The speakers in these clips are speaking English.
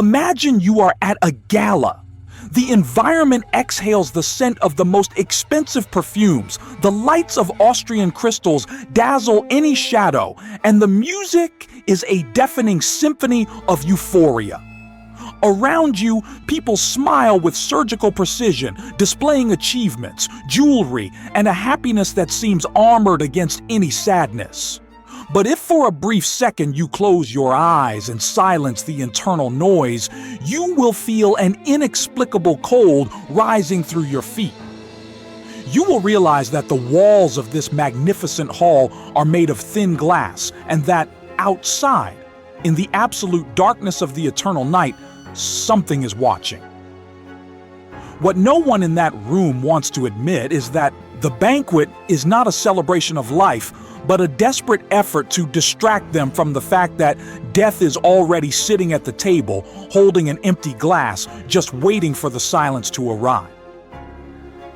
Imagine you are at a gala. The environment exhales the scent of the most expensive perfumes. The lights of Austrian crystals dazzle any shadow, and the music is a deafening symphony of euphoria. Around you, people smile with surgical precision, displaying achievements, jewelry, and a happiness that seems armored against any sadness. But if for a brief second you close your eyes and silence the internal noise, you will feel an inexplicable cold rising through your feet. You will realize that the walls of this magnificent hall are made of thin glass, and that outside, in the absolute darkness of the eternal night, something is watching. What no one in that room wants to admit is that the banquet is not a celebration of life, but a desperate effort to distract them from the fact that death is already sitting at the table, holding an empty glass, just waiting for the silence to arrive.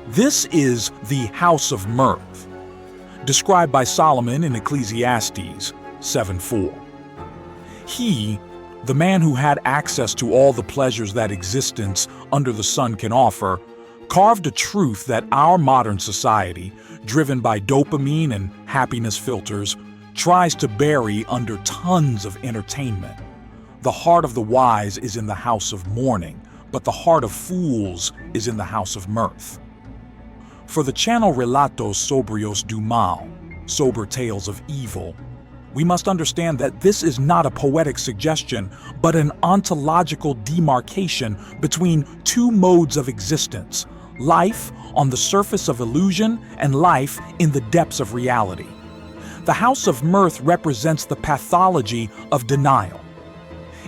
This is the house of mirth, described by Solomon in Ecclesiastes 7:4. He, the man who had access to all the pleasures that existence under the sun can offer, carved a truth that our modern society, driven by dopamine and happiness filters, tries to bury under tons of entertainment. The heart of the wise is in the house of mourning, but the heart of fools is in the house of mirth. For the channel Relatos Sobrios do Mal, Sober Tales of Evil, we must understand that this is not a poetic suggestion, but an ontological demarcation between two modes of existence: life on the surface of illusion and life in the depths of reality. The house of mirth represents the pathology of denial.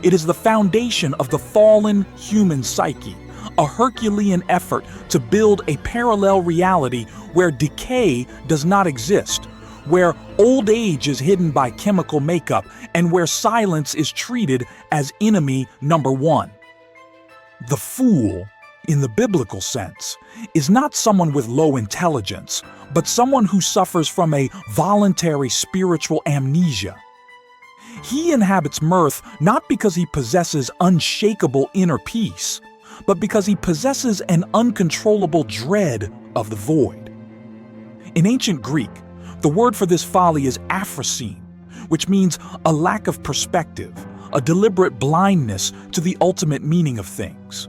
It is the foundation of the fallen human psyche, a Herculean effort to build a parallel reality where decay does not exist, where old age is hidden by chemical makeup, and where silence is treated as enemy number one. The fool, in the biblical sense, is not someone with low intelligence, but someone who suffers from a voluntary spiritual amnesia. He inhabits mirth not because he possesses unshakable inner peace, but because he possesses an uncontrollable dread of the void. In ancient Greek, the word for this folly is aphrosine, which means a lack of perspective, a deliberate blindness to the ultimate meaning of things.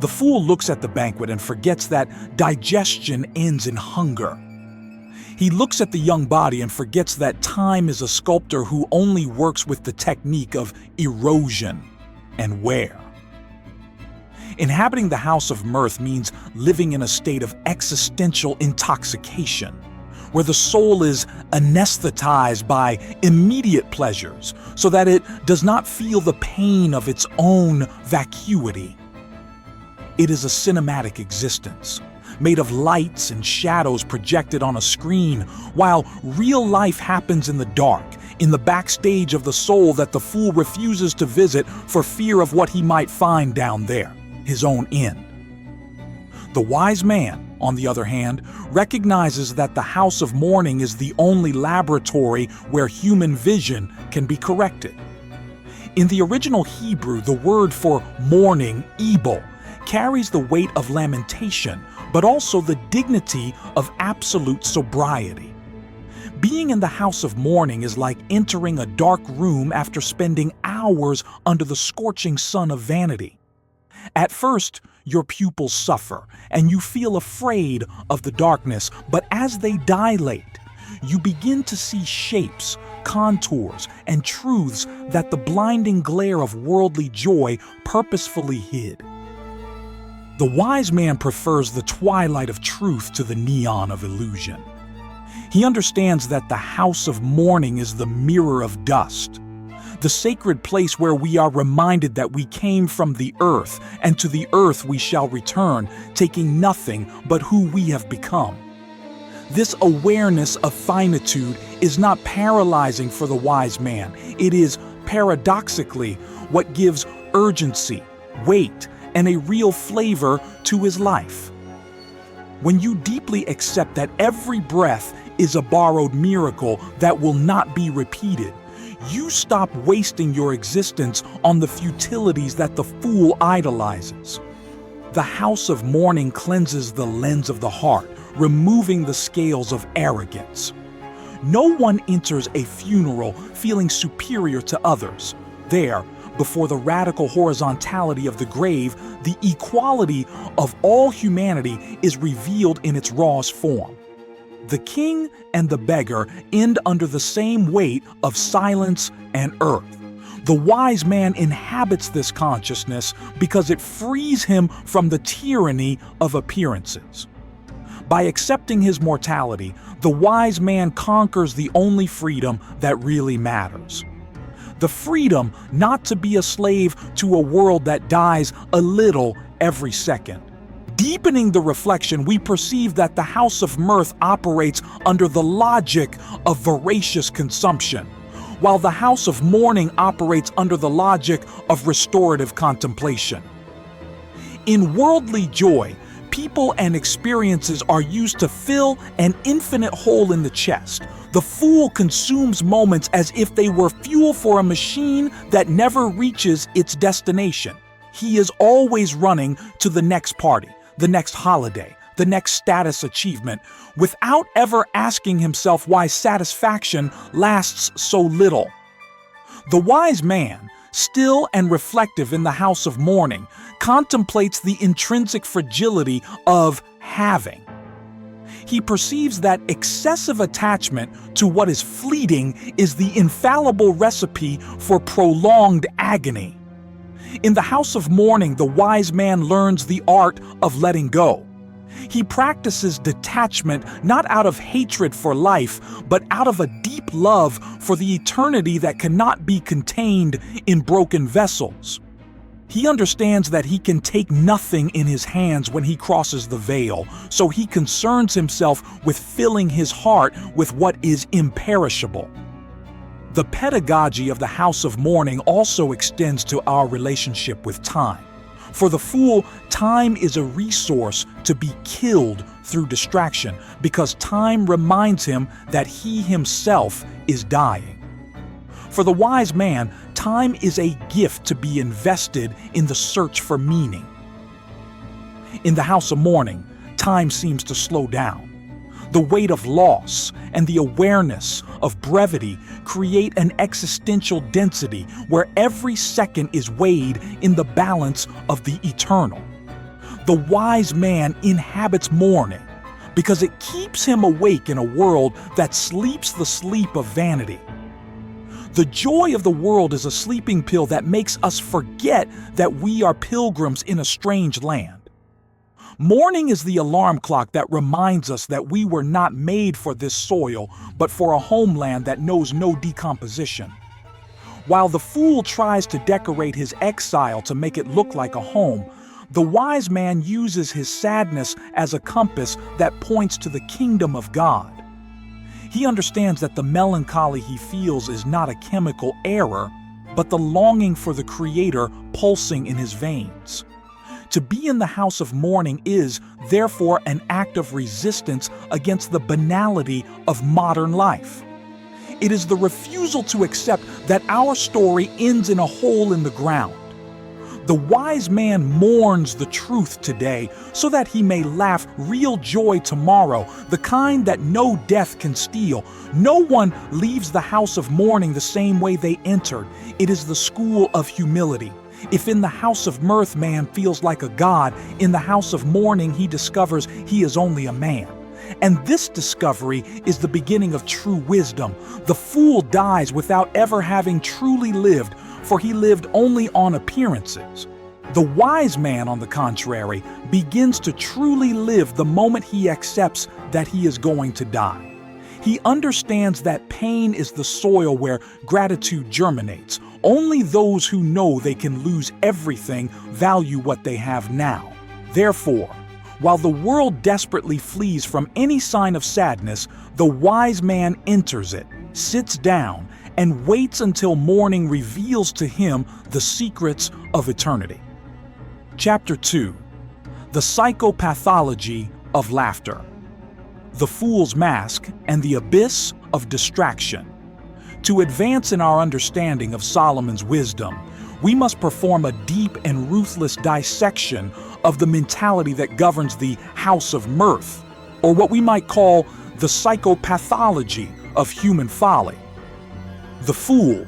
The fool looks at the banquet and forgets that digestion ends in hunger. He looks at the young body and forgets that time is a sculptor who only works with the technique of erosion and wear. Inhabiting the house of mirth means living in a state of existential intoxication, where the soul is anesthetized by immediate pleasures so that it does not feel the pain of its own vacuity. It is a cinematic existence, made of lights and shadows projected on a screen, while real life happens in the dark, in the backstage of the soul that the fool refuses to visit for fear of what he might find down there, his own end. The wise man, on the other hand, recognizes that the house of mourning is the only laboratory where human vision can be corrected. In the original Hebrew, the word for mourning, ebal, carries the weight of lamentation, but also the dignity of absolute sobriety. Being in the house of mourning is like entering a dark room after spending hours under the scorching sun of vanity. At first, your pupils suffer, and you feel afraid of the darkness, but as they dilate, you begin to see shapes, contours, and truths that the blinding glare of worldly joy purposefully hid. The wise man prefers the twilight of truth to the neon of illusion. He understands that the house of mourning is the mirror of dust, the sacred place where we are reminded that we came from the earth, and to the earth we shall return, taking nothing but who we have become. This awareness of finitude is not paralyzing for the wise man. It is, paradoxically, what gives urgency, weight, and a real flavor to his life. When you deeply accept that every breath is a borrowed miracle that will not be repeated, You stop wasting your existence on the futilities that the fool idolizes. The house of mourning cleanses the lens of the heart, removing the scales of arrogance. No one enters a funeral feeling superior to others. There, before the radical horizontality of the grave, the equality of all humanity is revealed in its rawest form. The king and the beggar end under the same weight of silence and earth. The wise man inhabits this consciousness because it frees him from the tyranny of appearances. By accepting his mortality, the wise man conquers the only freedom that really matters. The freedom not to be a slave to a world that dies a little every second. Deepening the reflection, we perceive that the house of mirth operates under the logic of voracious consumption, while the house of mourning operates under the logic of restorative contemplation. In worldly joy, people and experiences are used to fill an infinite hole in the chest. The fool consumes moments as if they were fuel for a machine that never reaches its destination. He is always running to the next party, the next holiday, the next status achievement, without ever asking himself why satisfaction lasts so little. The wise man, still and reflective in the house of mourning, contemplates the intrinsic fragility of having. He perceives that excessive attachment to what is fleeting is the infallible recipe for prolonged agony. In the house of mourning, the wise man learns the art of letting go. He practices detachment not out of hatred for life, but out of a deep love for the eternity that cannot be contained in broken vessels. He understands that he can take nothing in his hands when he crosses the veil, so he concerns himself with filling his heart with what is imperishable. The pedagogy of the house of mourning also extends to our relationship with time. For the fool, time is a resource to be killed through distraction because time reminds him that he himself is dying. For the wise man, time is a gift to be invested in the search for meaning. In the house of mourning, time seems to slow down. The weight of loss and the awareness of brevity create an existential density where every second is weighed in the balance of the eternal. The wise man inhabits mourning because it keeps him awake in a world that sleeps the sleep of vanity. The joy of the world is a sleeping pill that makes us forget that we are pilgrims in a strange land. Mourning is the alarm clock that reminds us that we were not made for this soil, but for a homeland that knows no decomposition. While the fool tries to decorate his exile to make it look like a home, the wise man uses his sadness as a compass that points to the kingdom of God. He understands that the melancholy he feels is not a chemical error, but the longing for the Creator pulsing in his veins. To be in the house of mourning is, therefore, an act of resistance against the banality of modern life. It is the refusal to accept that our story ends in a hole in the ground. The wise man mourns the truth today so that he may laugh real joy tomorrow, the kind that no death can steal. No one leaves the house of mourning the same way they entered. It is the school of humility. If in the house of mirth man feels like a god, in the house of mourning he discovers he is only a man. And this discovery is the beginning of true wisdom. The fool dies without ever having truly lived, for he lived only on appearances. The wise man, on the contrary, begins to truly live the moment he accepts that he is going to die. He understands that pain is the soil where gratitude germinates. Only those who know they can lose everything value what they have now. Therefore, while the world desperately flees from any sign of sadness, the wise man enters it, sits down, and waits until morning reveals to him the secrets of eternity. Chapter 2. The Psychopathology of Laughter. The Fool's Mask and the Abyss of Distraction. To advance in our understanding of Solomon's wisdom, we must perform a deep and ruthless dissection of the mentality that governs the House of Mirth, or what we might call the psychopathology of human folly. The fool,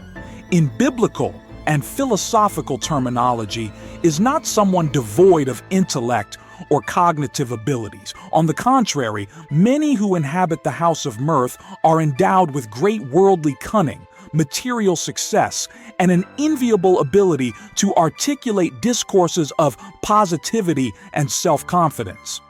in biblical and philosophical terminology, is not someone devoid of intellect or cognitive abilities. On the contrary, many who inhabit the House of Mirth are endowed with great worldly cunning, material success, and an enviable ability to articulate discourses of positivity and self-confidence.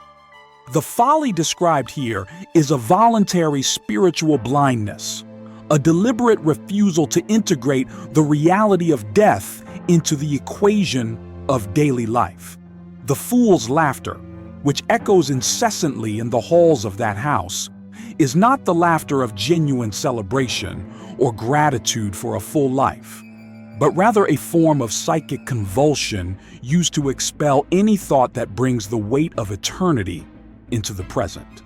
The folly described here is a voluntary spiritual blindness, a deliberate refusal to integrate the reality of death into the equation of daily life. The fool's laughter, which echoes incessantly in the halls of that house, is not the laughter of genuine celebration or gratitude for a full life, but rather a form of psychic convulsion used to expel any thought that brings the weight of eternity into the present.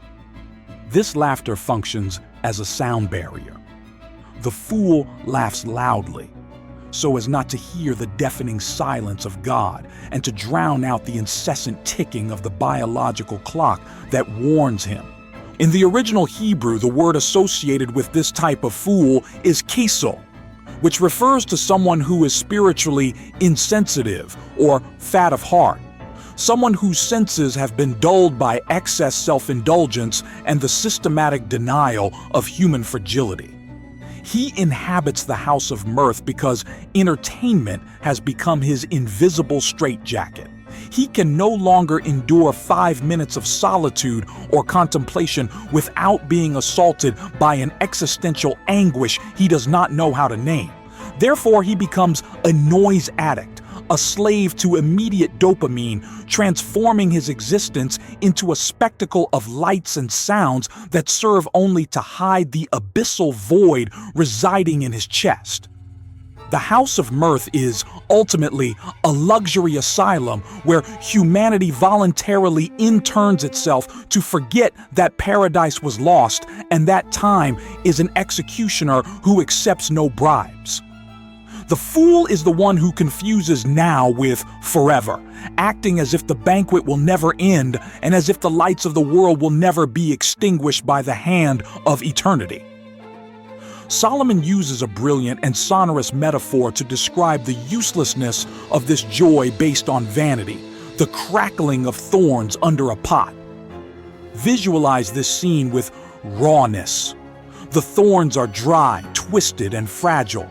This laughter functions as a sound barrier. The fool laughs loudly, so as not to hear the deafening silence of God and to drown out the incessant ticking of the biological clock that warns him. In the original Hebrew, the word associated with this type of fool is kesel, which refers to someone who is spiritually insensitive or fat of heart, someone whose senses have been dulled by excess self-indulgence and the systematic denial of human fragility. He inhabits the House of Mirth because entertainment has become his invisible straitjacket. He can no longer endure 5 minutes of solitude or contemplation without being assaulted by an existential anguish he does not know how to name. Therefore, he becomes a noise addict, a slave to immediate dopamine, transforming his existence into a spectacle of lights and sounds that serve only to hide the abyssal void residing in his chest. The House of Mirth is, ultimately, a luxury asylum where humanity voluntarily interns itself to forget that paradise was lost and that time is an executioner who accepts no bribes. The fool is the one who confuses now with forever, acting as if the banquet will never end and as if the lights of the world will never be extinguished by the hand of eternity. Solomon uses a brilliant and sonorous metaphor to describe the uselessness of this joy based on vanity, the crackling of thorns under a pot. Visualize this scene with rawness. The thorns are dry, twisted, and fragile.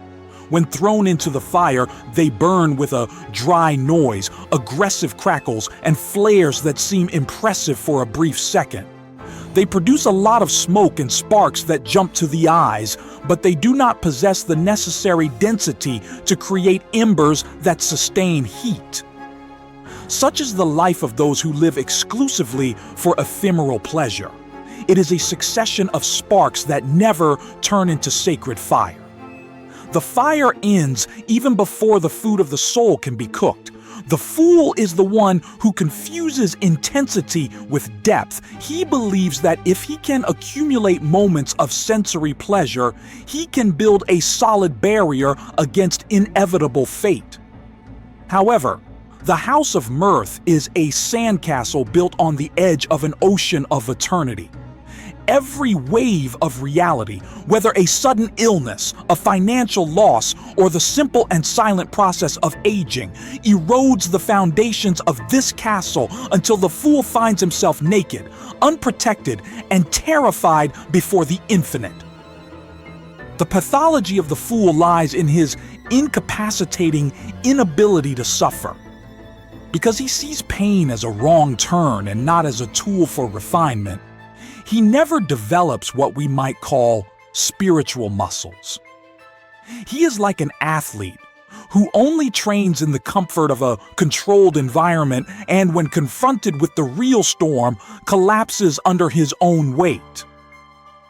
When thrown into the fire, they burn with a dry noise, aggressive crackles, and flares that seem impressive for a brief second. They produce a lot of smoke and sparks that jump to the eyes, but they do not possess the necessary density to create embers that sustain heat. Such is the life of those who live exclusively for ephemeral pleasure. It is a succession of sparks that never turn into sacred fire. The fire ends even before the food of the soul can be cooked. The fool is the one who confuses intensity with depth. He believes that if he can accumulate moments of sensory pleasure, he can build a solid barrier against inevitable fate. However, the House of Mirth is a sandcastle built on the edge of an ocean of eternity. Every wave of reality, whether a sudden illness, a financial loss, or the simple and silent process of aging, erodes the foundations of this castle until the fool finds himself naked, unprotected, and terrified before the infinite. The pathology of the fool lies in his incapacitating inability to suffer. Because he sees pain as a wrong turn and not as a tool for refinement, he never develops what we might call spiritual muscles. He is like an athlete who only trains in the comfort of a controlled environment and, when confronted with the real storm, collapses under his own weight.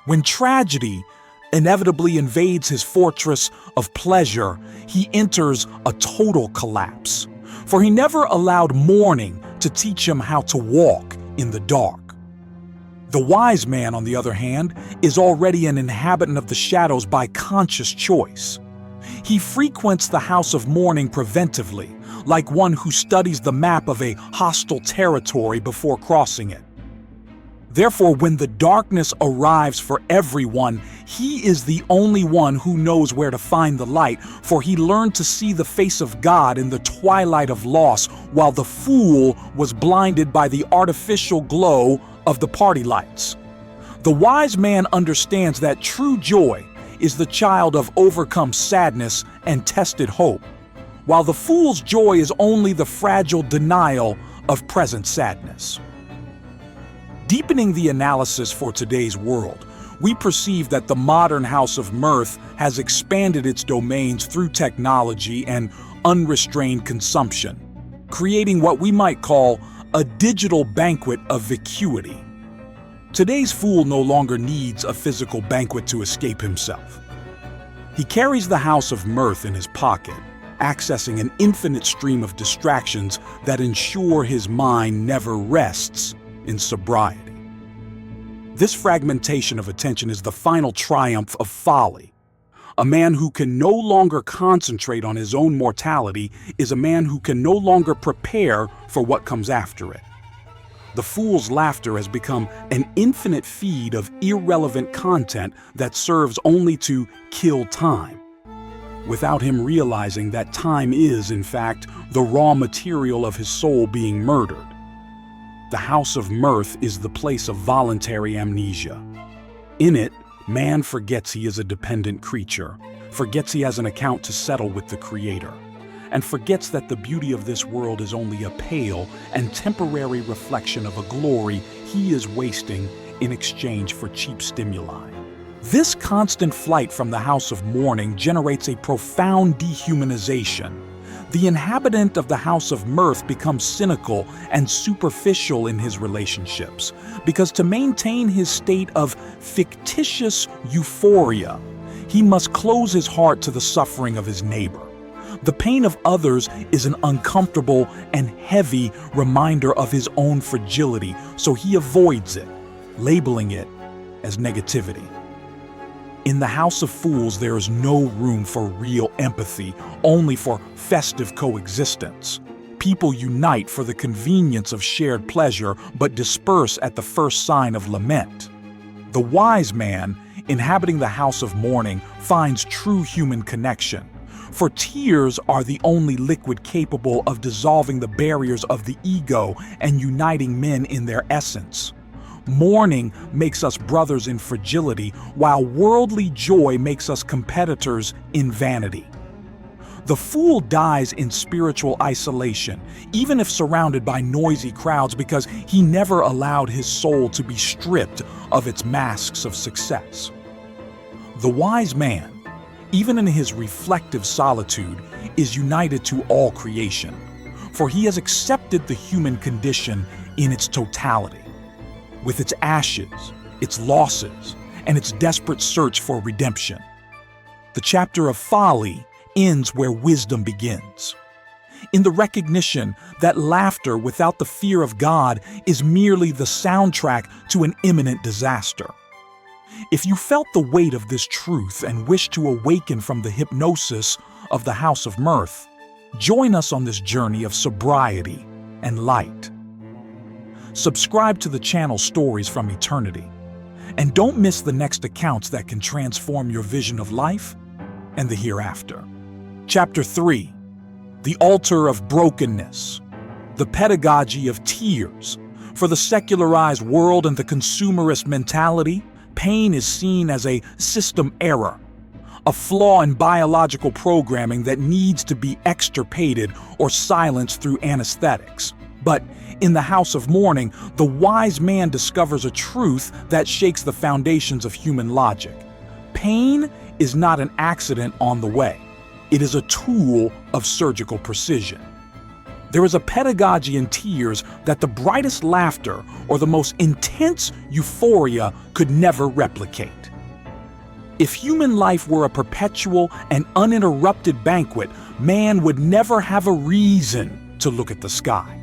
When tragedy inevitably invades his fortress of pleasure, he enters a total collapse, for he never allowed mourning to teach him how to walk in the dark. The wise man, on the other hand, is already an inhabitant of the shadows by conscious choice. He frequents the house of mourning preventively, like one who studies the map of a hostile territory before crossing it. Therefore, when the darkness arrives for everyone, he is the only one who knows where to find the light, for he learned to see the face of God in the twilight of loss, while the fool was blinded by the artificial glow of the party lights. The wise man understands that true joy is the child of overcome sadness and tested hope, while the fool's joy is only the fragile denial of present sadness. Deepening the analysis for today's world, we perceive that the modern house of mirth has expanded its domains through technology and unrestrained consumption, creating what we might call a digital banquet of vacuity. Today's fool no longer needs a physical banquet to escape himself. He carries the house of mirth in his pocket, accessing an infinite stream of distractions that ensure his mind never rests in sobriety. This fragmentation of attention is the final triumph of folly. A man who can no longer concentrate on his own mortality is a man who can no longer prepare for what comes after it. The fool's laughter has become an infinite feed of irrelevant content that serves only to kill time, without him realizing that time is, in fact, the raw material of his soul being murdered. The house of mirth is the place of voluntary amnesia. In it, man forgets he is a dependent creature, forgets he has an account to settle with the Creator, and forgets that the beauty of this world is only a pale and temporary reflection of a glory he is wasting in exchange for cheap stimuli. This constant flight from the house of mourning generates a profound dehumanization. The inhabitant of the house of mirth becomes cynical and superficial in his relationships, because to maintain his state of fictitious euphoria, he must close his heart to the suffering of his neighbor. The pain of others is an uncomfortable and heavy reminder of his own fragility, so he avoids it, labeling it as negativity. In the house of fools, there is no room for real empathy, only for festive coexistence. People unite for the convenience of shared pleasure, but disperse at the first sign of lament. The wise man, inhabiting the house of mourning, finds true human connection. For tears are the only liquid capable of dissolving the barriers of the ego and uniting men in their essence. Mourning makes us brothers in fragility, while worldly joy makes us competitors in vanity. The fool dies in spiritual isolation, even if surrounded by noisy crowds, because he never allowed his soul to be stripped of its masks of success. The wise man, even in his reflective solitude, is united to all creation, for he has accepted the human condition in its totality, with its ashes, its losses, and its desperate search for redemption. The chapter of folly ends where wisdom begins, in the recognition that laughter without the fear of God is merely the soundtrack to an imminent disaster. If you felt the weight of this truth and wish to awaken from the hypnosis of the house of mirth, join us on this journey of sobriety and light. Subscribe to the channel Stories from Eternity, and don't miss the next accounts that can transform your vision of life and the hereafter. Chapter 3. The Altar of Brokenness. The Pedagogy of Tears. For the secularized world and the consumerist mentality, pain is seen as a system error, a flaw in biological programming that needs to be extirpated or silenced through anesthetics. But in the house of mourning, the wise man discovers a truth that shakes the foundations of human logic. Pain is not an accident on the way. It is a tool of surgical precision. There is a pedagogy in tears that the brightest laughter or the most intense euphoria could never replicate. If human life were a perpetual and uninterrupted banquet, man would never have a reason to look at the sky.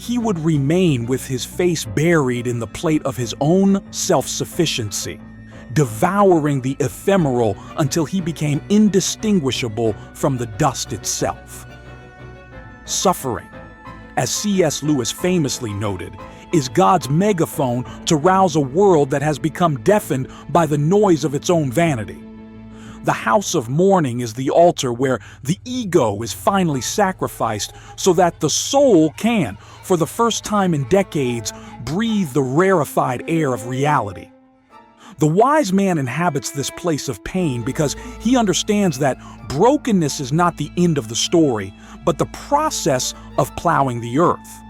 he would remain with his face buried in the plate of his own self-sufficiency, devouring the ephemeral until he became indistinguishable from the dust itself. Suffering, as C.S. Lewis famously noted, is God's megaphone to rouse a world that has become deafened by the noise of its own vanity. The house of mourning is the altar where the ego is finally sacrificed so that the soul can, for the first time in decades, breathe the rarefied air of reality. The wise man inhabits this place of pain because he understands that brokenness is not the end of the story, but the process of plowing the earth.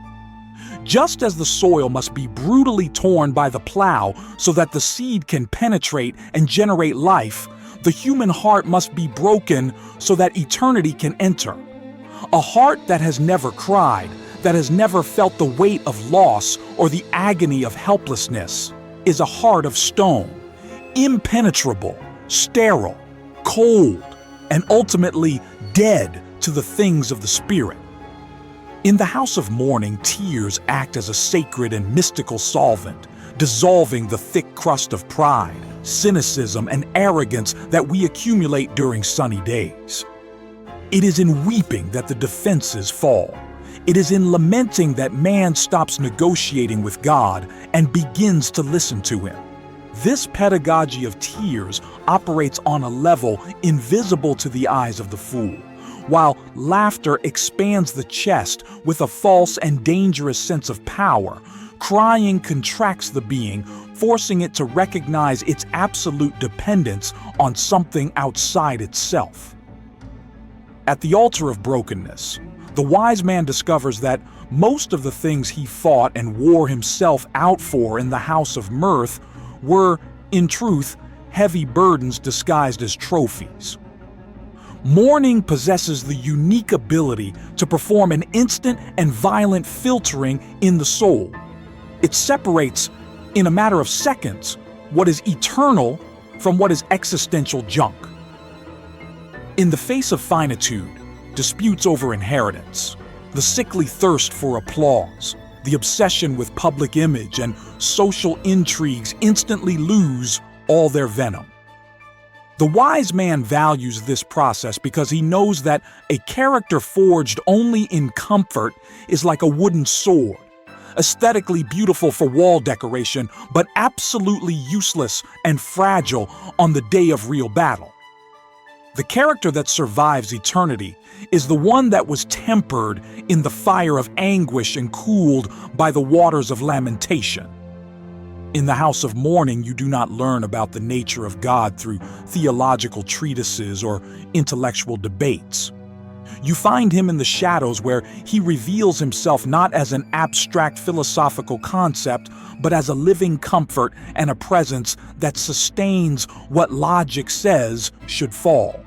Just as the soil must be brutally torn by the plow so that the seed can penetrate and generate life, the human heart must be broken so that eternity can enter. A heart that has never cried, that has never felt the weight of loss or the agony of helplessness, is a heart of stone, impenetrable, sterile, cold, and ultimately dead to the things of the spirit. In the house of mourning, tears act as a sacred and mystical solvent, dissolving the thick crust of pride, cynicism, and arrogance that we accumulate during sunny days. It is in weeping that the defenses fall. It is in lamenting that man stops negotiating with God and begins to listen to him. This pedagogy of tears operates on a level invisible to the eyes of the fool, while laughter expands the chest with a false and dangerous sense of power. Crying contracts the being, forcing it to recognize its absolute dependence on something outside itself. At the altar of brokenness, the wise man discovers that most of the things he fought and wore himself out for in the house of mirth were, in truth, heavy burdens disguised as trophies. Mourning possesses the unique ability to perform an instant and violent filtering in the soul. It separates, in a matter of seconds, what is eternal from what is existential junk. In the face of finitude, disputes over inheritance, the sickly thirst for applause, the obsession with public image, and social intrigues instantly lose all their venom. The wise man values this process because he knows that a character forged only in comfort is like a wooden sword, aesthetically beautiful for wall decoration, but absolutely useless and fragile on the day of real battle. The character that survives eternity is the one that was tempered in the fire of anguish and cooled by the waters of lamentation. In the house of mourning, you do not learn about the nature of God through theological treatises or intellectual debates. You find him in the shadows where he reveals himself not as an abstract philosophical concept, but as a living comfort and a presence that sustains what logic says should fall.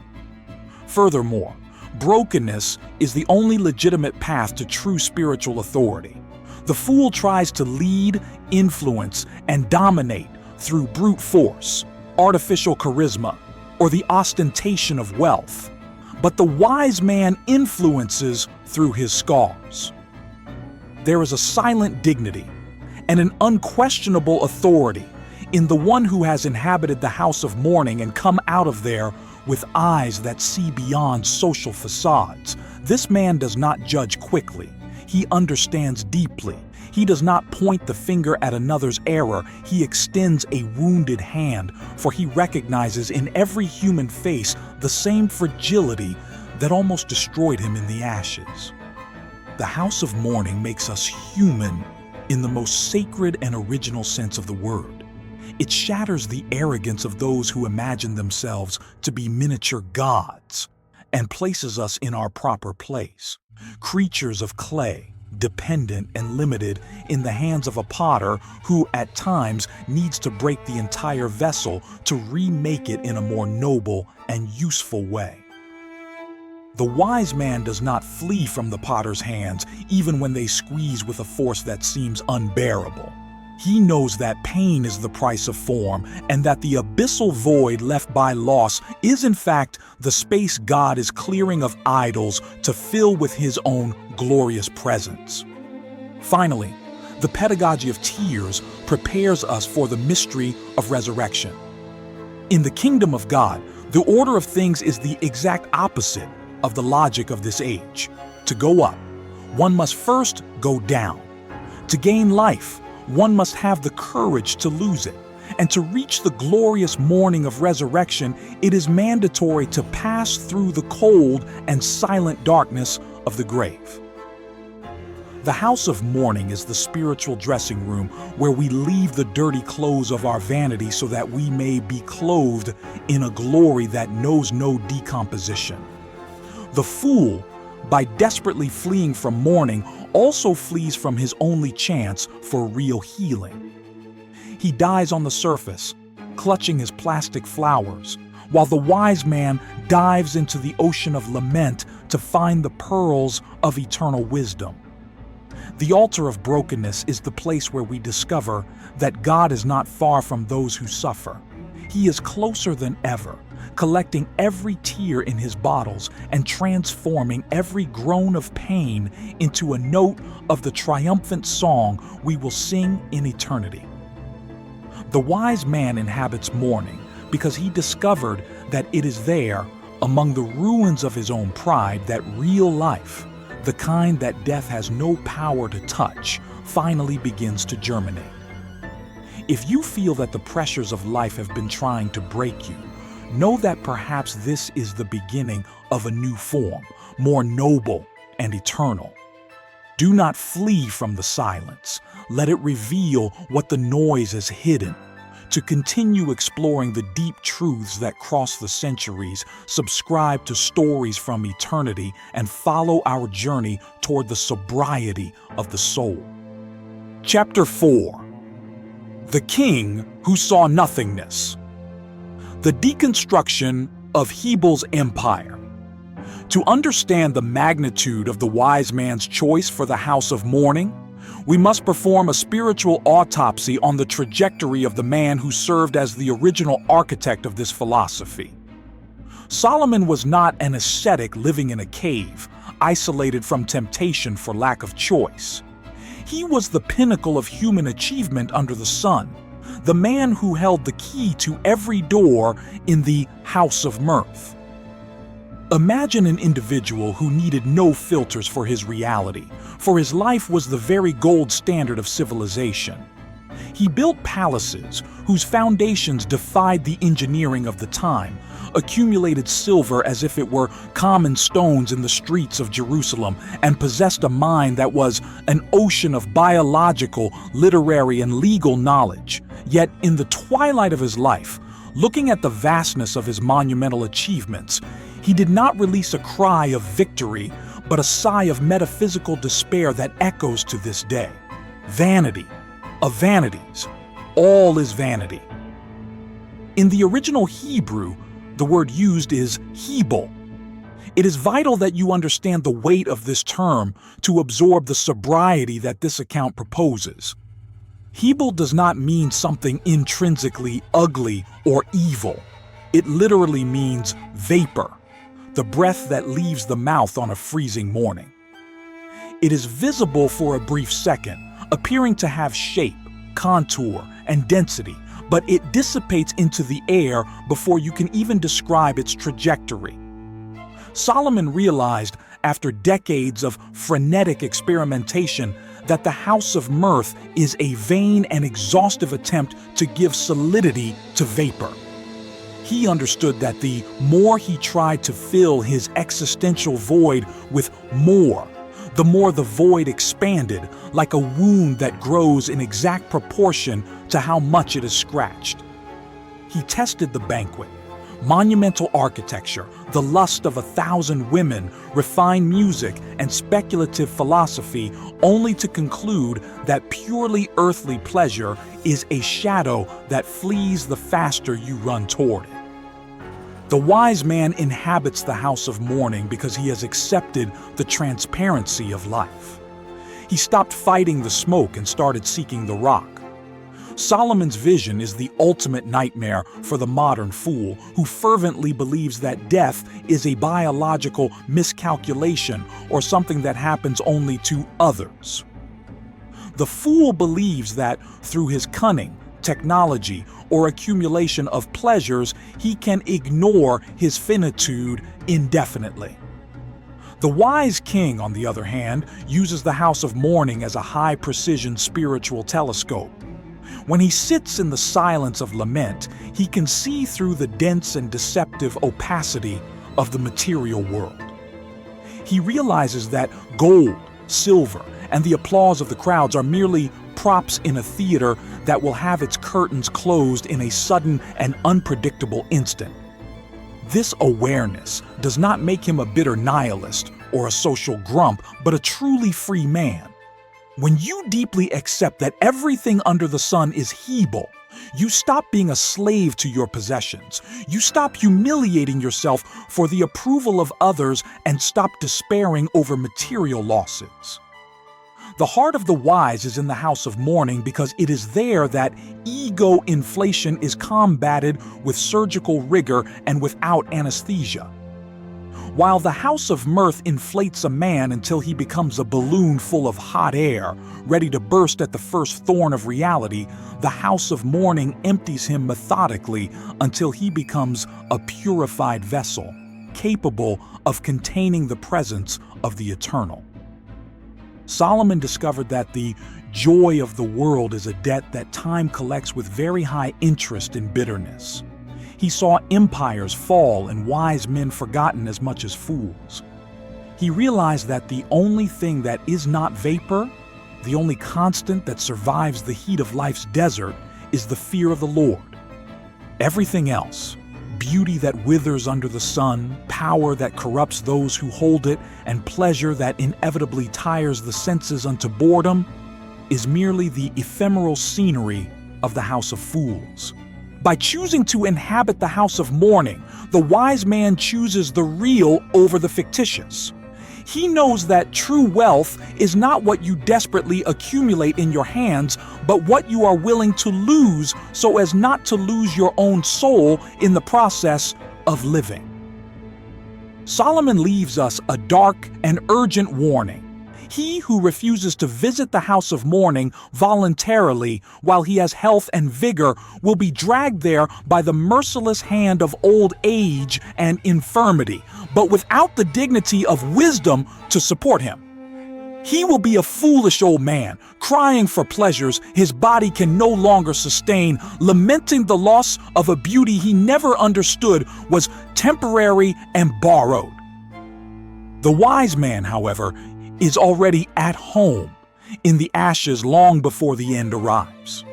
Furthermore, brokenness is the only legitimate path to true spiritual authority. The fool tries to lead, influence, and dominate through brute force, artificial charisma, or the ostentation of wealth. But the wise man influences through his scars. There is a silent dignity and an unquestionable authority in the one who has inhabited the house of mourning and come out of there with eyes that see beyond social facades. This man does not judge quickly. He understands deeply. He does not point the finger at another's error. He extends a wounded hand, for he recognizes in every human face the same fragility that almost destroyed him in the ashes. The house of mourning makes us human in the most sacred and original sense of the word. It shatters the arrogance of those who imagine themselves to be miniature gods and places us in our proper place. Creatures of clay, dependent and limited in the hands of a potter who, at times, needs to break the entire vessel to remake it in a more noble and useful way. The wise man does not flee from the potter's hands even when they squeeze with a force that seems unbearable. He knows that pain is the price of form, and that the abyssal void left by loss is in fact the space God is clearing of idols to fill with his own glorious presence. Finally, the pedagogy of tears prepares us for the mystery of resurrection. In the kingdom of God, the order of things is the exact opposite of the logic of this age. To go up, one must first go down. To gain life, one must have the courage to lose it. And to reach the glorious morning of resurrection, it is mandatory to pass through the cold and silent darkness of the grave. The house of mourning is the spiritual dressing room where we leave the dirty clothes of our vanity so that we may be clothed in a glory that knows no decomposition. The fool, by desperately fleeing from mourning, also flees from his only chance for real healing. He dies on the surface, clutching his plastic flowers, while the wise man dives into the ocean of lament to find the pearls of eternal wisdom. The altar of brokenness is the place where we discover that God is not far from those who suffer. He is closer than ever, collecting every tear in his bottles and transforming every groan of pain into a note of the triumphant song we will sing in eternity. The wise man inhabits mourning because he discovered that it is there, among the ruins of his own pride, that real life, the kind that death has no power to touch, finally begins to germinate. If you feel that the pressures of life have been trying to break you, know that perhaps this is the beginning of a new form, more noble and eternal. Do not flee from the silence. Let it reveal what the noise has hidden. To continue exploring the deep truths that cross the centuries, subscribe to Stories from Eternity and follow our journey toward the sobriety of the soul. Chapter 4. The King Who Saw Nothingness. The deconstruction of Hebel's empire. To understand the magnitude of the wise man's choice for the house of mourning, we must perform a spiritual autopsy on the trajectory of the man who served as the original architect of this philosophy. Solomon was not an ascetic living in a cave, isolated from temptation for lack of choice. He was the pinnacle of human achievement under the sun, the man who held the key to every door in the House of Mirth. Imagine an individual who needed no filters for his reality, for his life was the very gold standard of civilization. He built palaces whose foundations defied the engineering of the time, accumulated silver as if it were common stones in the streets of Jerusalem, and possessed a mind that was an ocean of biological, literary, and legal knowledge. Yet in the twilight of his life, looking at the vastness of his monumental achievements, he did not release a cry of victory, but a sigh of metaphysical despair that echoes to this day. Vanity of vanities. All is vanity. In the original Hebrew, the word used is Hebel. It is vital that you understand the weight of this term to absorb the sobriety that this account proposes. Hebel does not mean something intrinsically ugly or evil. It literally means vapor, the breath that leaves the mouth on a freezing morning. It is visible for a brief second, appearing to have shape, contour, and density, but it dissipates into the air before you can even describe its trajectory. Solomon realized, after decades of frenetic experimentation, that the House of Mirth is a vain and exhaustive attempt to give solidity to vapor. He understood that the more he tried to fill his existential void with more, the more the void expanded, like a wound that grows in exact proportion to how much it is scratched. He tested the banquet, monumental architecture, the lust of 1,000 women, refined music, and speculative philosophy, only to conclude that purely earthly pleasure is a shadow that flees the faster you run toward it. The wise man inhabits the house of mourning because he has accepted the transparency of life. He stopped fighting the smoke and started seeking the rock. Solomon's vision is the ultimate nightmare for the modern fool who fervently believes that death is a biological miscalculation or something that happens only to others. The fool believes that through his cunning, technology, or accumulation of pleasures, he can ignore his finitude indefinitely. The wise king, on the other hand, uses the house of mourning as a high-precision spiritual telescope. When he sits in the silence of lament, he can see through the dense and deceptive opacity of the material world. He realizes that gold, silver, and the applause of the crowds are merely props in a theater that will have its curtains closed in a sudden and unpredictable instant. This awareness does not make him a bitter nihilist or a social grump, but a truly free man. When you deeply accept that everything under the sun is Hebel, you stop being a slave to your possessions. You stop humiliating yourself for the approval of others and stop despairing over material losses. The heart of the wise is in the house of mourning because it is there that ego inflation is combated with surgical rigor and without anesthesia. While the house of mirth inflates a man until he becomes a balloon full of hot air, ready to burst at the first thorn of reality, the house of mourning empties him methodically until he becomes a purified vessel, capable of containing the presence of the eternal. Solomon discovered that the joy of the world is a debt that time collects with very high interest and bitterness. He saw empires fall and wise men forgotten as much as fools. He realized that the only thing that is not vapor, the only constant that survives the heat of life's desert, is the fear of the Lord. Everything else, beauty that withers under the sun, power that corrupts those who hold it, and pleasure that inevitably tires the senses unto boredom, is merely the ephemeral scenery of the house of fools. By choosing to inhabit the house of mourning, the wise man chooses the real over the fictitious. He knows that true wealth is not what you desperately accumulate in your hands, but what you are willing to lose so as not to lose your own soul in the process of living. Solomon leaves us a dark and urgent warning. He who refuses to visit the house of mourning voluntarily while he has health and vigor will be dragged there by the merciless hand of old age and infirmity, but without the dignity of wisdom to support him. He will be a foolish old man, crying for pleasures his body can no longer sustain, lamenting the loss of a beauty he never understood was temporary and borrowed. The wise man, however, is already at home in the ashes long before the end arrives.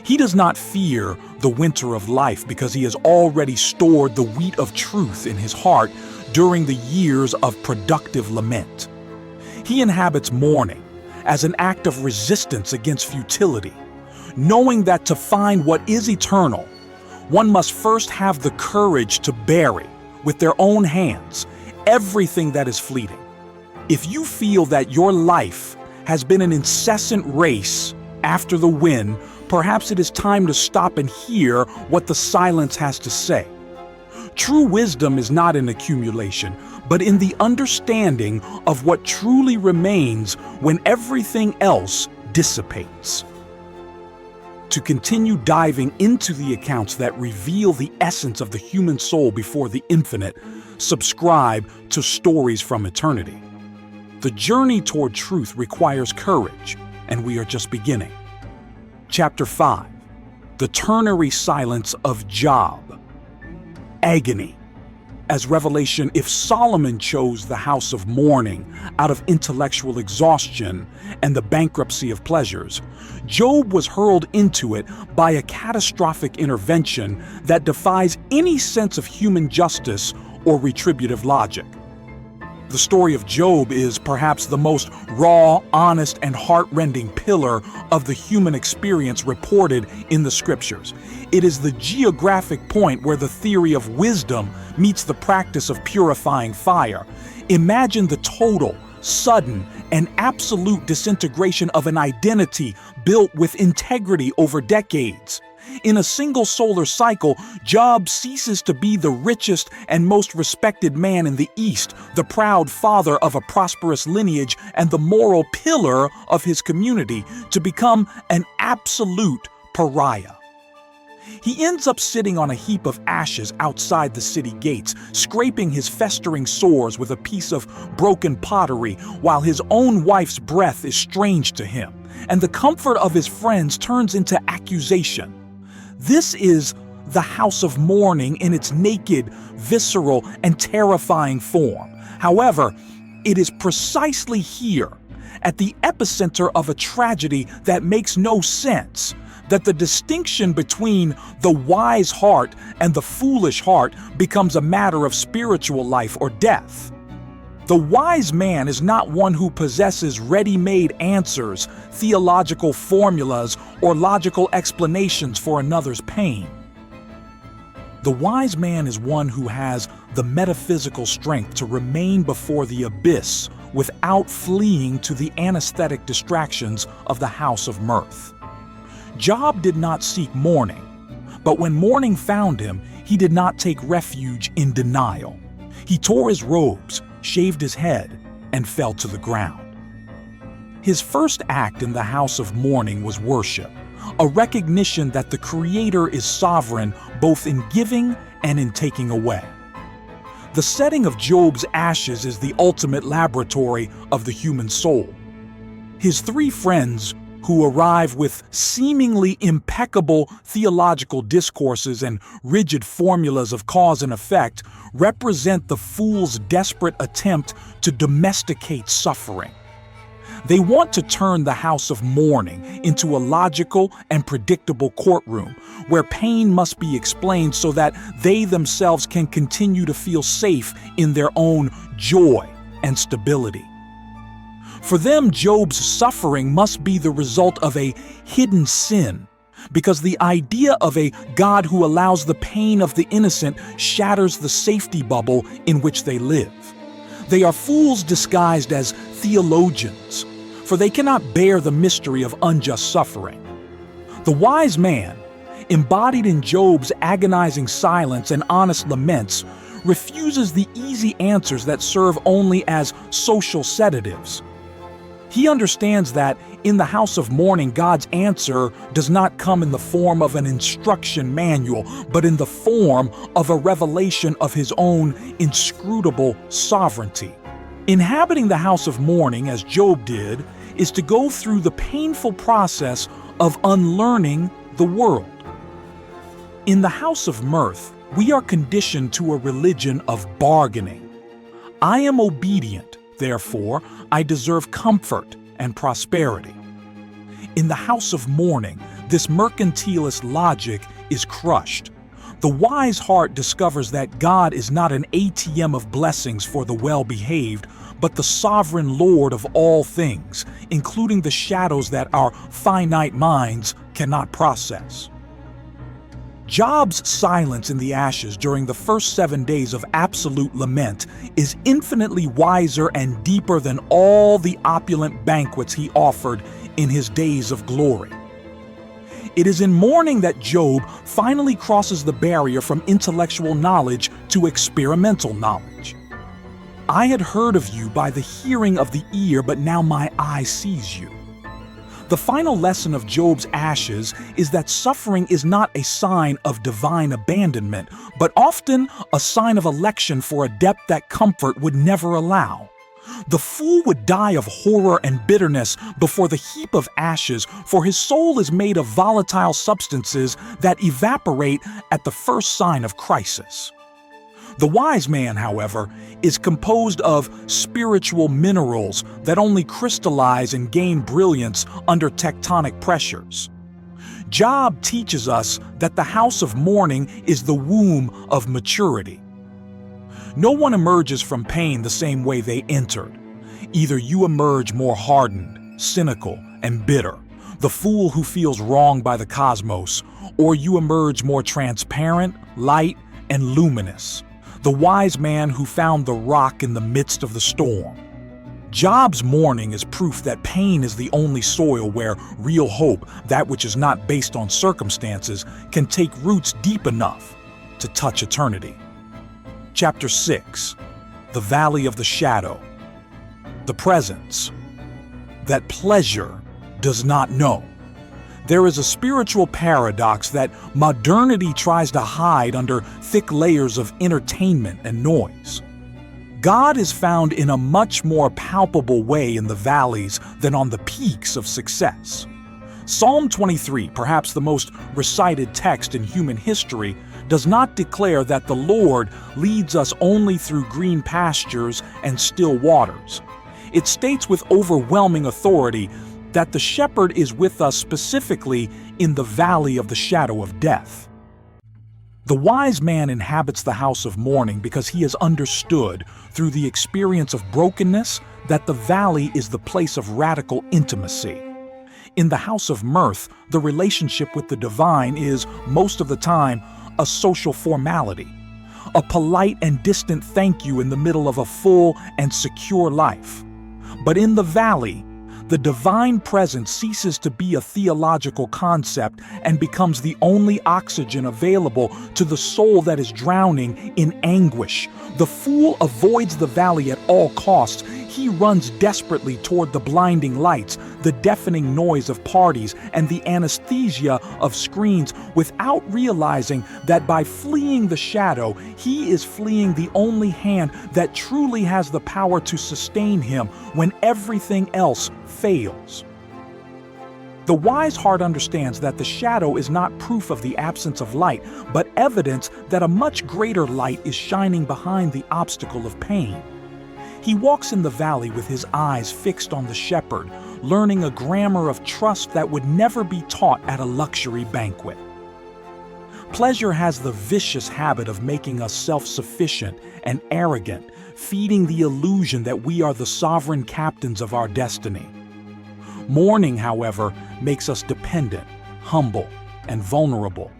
He does not fear the winter of life because he has already stored the wheat of truth in his heart during the years of productive lament. He inhabits mourning as an act of resistance against futility, knowing that to find what is eternal, one must first have the courage to bury with their own hands everything that is fleeting. If you feel that your life has been an incessant race after the wind, perhaps it is time to stop and hear what the silence has to say. True wisdom is not in accumulation, but in the understanding of what truly remains when everything else dissipates. To continue diving into the accounts that reveal the essence of the human soul before the infinite, subscribe to Stories from Eternity. The journey toward truth requires courage, and we are just beginning. Chapter 5. The Ternary Silence of Job. Agony. As revelation, if Solomon chose the house of mourning out of intellectual exhaustion and the bankruptcy of pleasures, Job was hurled into it by a catastrophic intervention that defies any sense of human justice or retributive logic. The story of Job is perhaps the most raw, honest, and heart-rending pillar of the human experience reported in the scriptures. It is the geographic point where the theory of wisdom meets the practice of purifying fire. Imagine the total, sudden, and absolute disintegration of an identity built with integrity over decades. In a single solar cycle, Job ceases to be the richest and most respected man in the East, the proud father of a prosperous lineage and the moral pillar of his community, to become an absolute pariah. He ends up sitting on a heap of ashes outside the city gates, scraping his festering sores with a piece of broken pottery, while his own wife's breath is strange to him, and the comfort of his friends turns into accusation. This is the house of mourning in its naked, visceral, and terrifying form. However, it is precisely here, at the epicenter of a tragedy that makes no sense, that the distinction between the wise heart and the foolish heart becomes a matter of spiritual life or death. The wise man is not one who possesses ready-made answers, theological formulas, or logical explanations for another's pain. The wise man is one who has the metaphysical strength to remain before the abyss without fleeing to the anesthetic distractions of the house of mirth. Job did not seek mourning, but when mourning found him, he did not take refuge in denial. He tore his robes, shaved his head, and fell to the ground. His first act in the house of mourning was worship, a recognition that the Creator is sovereign both in giving and in taking away. The setting of Job's ashes is the ultimate laboratory of the human soul. His three friends, who arrive with seemingly impeccable theological discourses and rigid formulas of cause and effect, represent the fool's desperate attempt to domesticate suffering. They want to turn the house of mourning into a logical and predictable courtroom where pain must be explained so that they themselves can continue to feel safe in their own joy and stability. For them, Job's suffering must be the result of a hidden sin, because the idea of a God who allows the pain of the innocent shatters the safety bubble in which they live. They are fools disguised as theologians, for they cannot bear the mystery of unjust suffering. The wise man, embodied in Job's agonizing silence and honest laments, refuses the easy answers that serve only as social sedatives. He understands that in the house of mourning, God's answer does not come in the form of an instruction manual, but in the form of a revelation of his own inscrutable sovereignty. Inhabiting the house of mourning, as Job did, is to go through the painful process of unlearning the world. In the house of mirth, we are conditioned to a religion of bargaining. I am obedient, therefore, I deserve comfort and prosperity. In the house of mourning, this mercantilist logic is crushed. The wise heart discovers that God is not an ATM of blessings for the well-behaved, but the sovereign Lord of all things, including the shadows that our finite minds cannot process. Job's silence in the ashes during the first 7 days of absolute lament is infinitely wiser and deeper than all the opulent banquets he offered in his days of glory. It is in mourning that Job finally crosses the barrier from intellectual knowledge to experimental knowledge. I had heard of you by the hearing of the ear, but now my eye sees you. The final lesson of Job's ashes is that suffering is not a sign of divine abandonment, but often a sign of election for a depth that comfort would never allow. The fool would die of horror and bitterness before the heap of ashes, for his soul is made of volatile substances that evaporate at the first sign of crisis. The wise man, however, is composed of spiritual minerals that only crystallize and gain brilliance under tectonic pressures. Job teaches us that the house of mourning is the womb of maturity. No one emerges from pain the same way they entered. Either you emerge more hardened, cynical, and bitter, the fool who feels wronged by the cosmos, or you emerge more transparent, light, and luminous, the wise man who found the rock in the midst of the storm. Job's mourning is proof that pain is the only soil where real hope, that which is not based on circumstances, can take roots deep enough to touch eternity. Chapter 6. The Valley of the Shadow. The presence that pleasure does not know. There is a spiritual paradox that modernity tries to hide under thick layers of entertainment and noise. God is found in a much more palpable way in the valleys than on the peaks of success. Psalm 23, perhaps the most recited text in human history, does not declare that the Lord leads us only through green pastures and still waters. It states with overwhelming authority that the shepherd is with us specifically in the valley of the shadow of death. The wise man inhabits the house of mourning because he has understood, through the experience of brokenness, that the valley is the place of radical intimacy. In the house of mirth, the relationship with the divine is, most of the time, a social formality, a polite and distant thank you in the middle of a full and secure life. But in the valley, the divine presence ceases to be a theological concept and becomes the only oxygen available to the soul that is drowning in anguish. The fool avoids the valley at all costs. He runs desperately toward the blinding lights, the deafening noise of parties, and the anesthesia of screens without realizing that by fleeing the shadow, he is fleeing the only hand that truly has the power to sustain him when everything else fails. The wise heart understands that the shadow is not proof of the absence of light, but evidence that a much greater light is shining behind the obstacle of pain. He walks in the valley with his eyes fixed on the shepherd, learning a grammar of trust that would never be taught at a luxury banquet. Pleasure has the vicious habit of making us self-sufficient and arrogant, feeding the illusion that we are the sovereign captains of our destiny. Mourning, however, makes us dependent, humble, and vulnerable.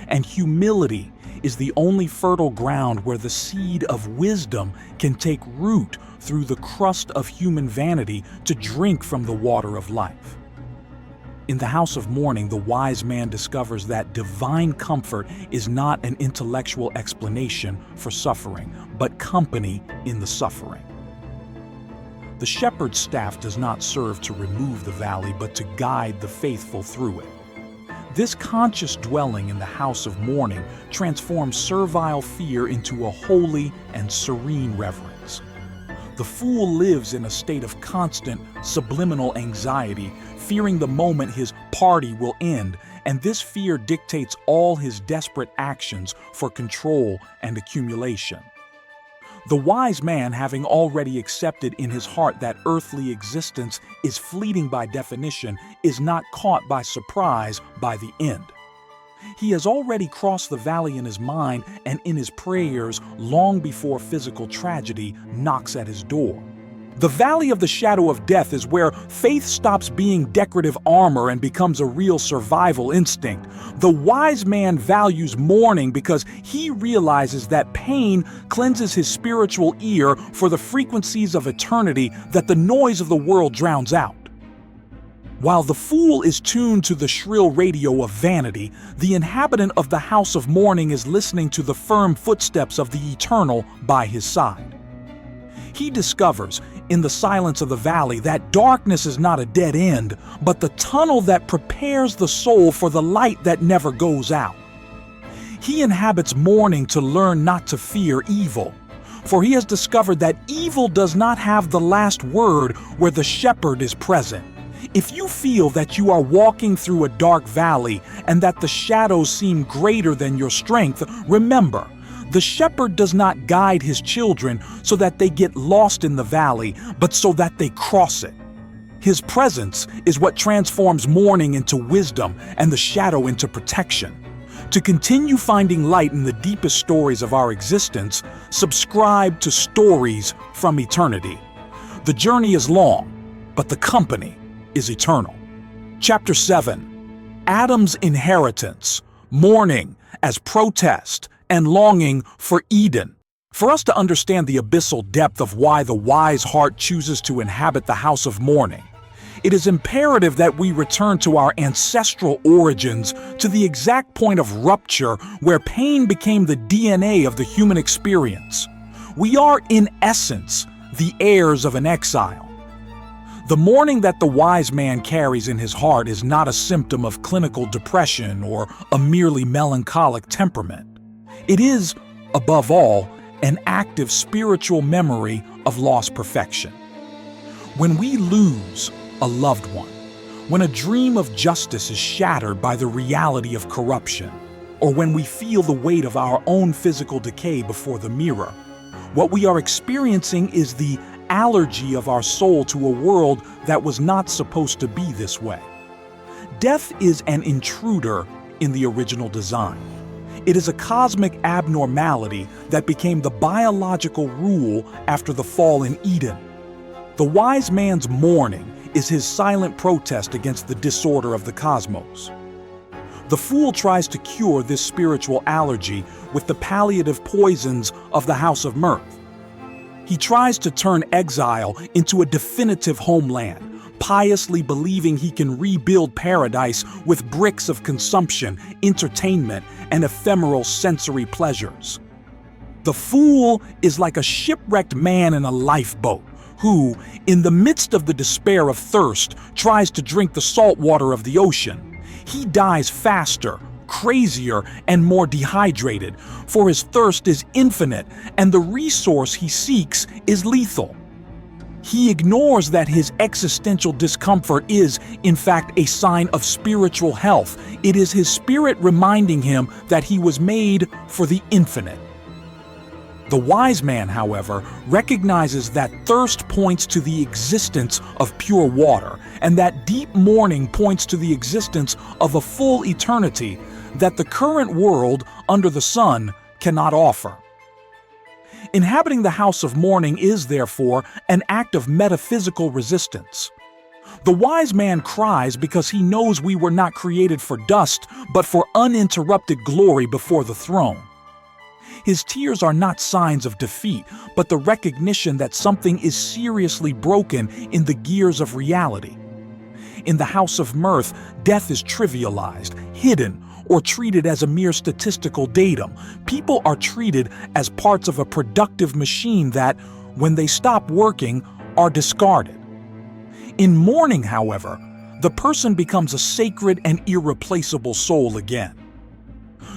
And humility is the only fertile ground where the seed of wisdom can take root through the crust of human vanity to drink from the water of life. In the house of mourning, the wise man discovers that divine comfort is not an intellectual explanation for suffering, but company in the suffering. The shepherd's staff does not serve to remove the valley, but to guide the faithful through it. This conscious dwelling in the house of mourning transforms servile fear into a holy and serene reverence. The fool lives in a state of constant, subliminal anxiety, fearing the moment his party will end, and this fear dictates all his desperate actions for control and accumulation. The wise man, having already accepted in his heart that earthly existence is fleeting by definition, is not caught by surprise by the end. He has already crossed the valley in his mind and in his prayers long before physical tragedy knocks at his door. The valley of the shadow of death is where faith stops being decorative armor and becomes a real survival instinct. The wise man values mourning because he realizes that pain cleanses his spiritual ear for the frequencies of eternity that the noise of the world drowns out. While the fool is tuned to the shrill radio of vanity, the inhabitant of the house of mourning is listening to the firm footsteps of the eternal by his side. He discovers, in the silence of the valley, that darkness is not a dead end, but the tunnel that prepares the soul for the light that never goes out. He inhabits mourning to learn not to fear evil, for he has discovered that evil does not have the last word where the shepherd is present. If you feel that you are walking through a dark valley and that the shadows seem greater than your strength, remember, the shepherd does not guide his children so that they get lost in the valley, but so that they cross it. His presence is what transforms mourning into wisdom and the shadow into protection. To continue finding light in the deepest stories of our existence, subscribe to Stories from Eternity. The journey is long, but the company is eternal. Chapter 7. Adam's Inheritance, Mourning as Protest and Longing for Eden. For us to understand the abyssal depth of why the wise heart chooses to inhabit the house of mourning, it is imperative that we return to our ancestral origins, to the exact point of rupture where pain became the DNA of the human experience. We are, in essence, the heirs of an exile. The mourning that the wise man carries in his heart is not a symptom of clinical depression or a merely melancholic temperament. It is, above all, an active spiritual memory of lost perfection. When we lose a loved one, when a dream of justice is shattered by the reality of corruption, or when we feel the weight of our own physical decay before the mirror, what we are experiencing is the allergy of our soul to a world that was not supposed to be this way. Death is an intruder in the original design. It is a cosmic abnormality that became the biological rule after the fall in Eden. The wise man's mourning is his silent protest against the disorder of the cosmos. The fool tries to cure this spiritual allergy with the palliative poisons of the house of Mirth. He tries to turn exile into a definitive homeland, piously believing he can rebuild paradise with bricks of consumption, entertainment, and ephemeral sensory pleasures. The fool is like a shipwrecked man in a lifeboat who, in the midst of the despair of thirst, tries to drink the salt water of the ocean. He dies faster, crazier, and more dehydrated, for his thirst is infinite and the resource he seeks is lethal. He ignores that his existential discomfort is, in fact, a sign of spiritual health. It is his spirit reminding him that he was made for the infinite. The wise man, however, recognizes that thirst points to the existence of pure water, and that deep mourning points to the existence of a full eternity that the current world under the sun cannot offer. Inhabiting the house of mourning is, therefore, an act of metaphysical resistance. The wise man cries because he knows we were not created for dust, but for uninterrupted glory before the throne. His tears are not signs of defeat, but the recognition that something is seriously broken in the gears of reality. In the house of Mirth, death is trivialized, hidden, or treated as a mere statistical datum. People are treated as parts of a productive machine that, when they stop working, are discarded. In mourning, however, the person becomes a sacred and irreplaceable soul again.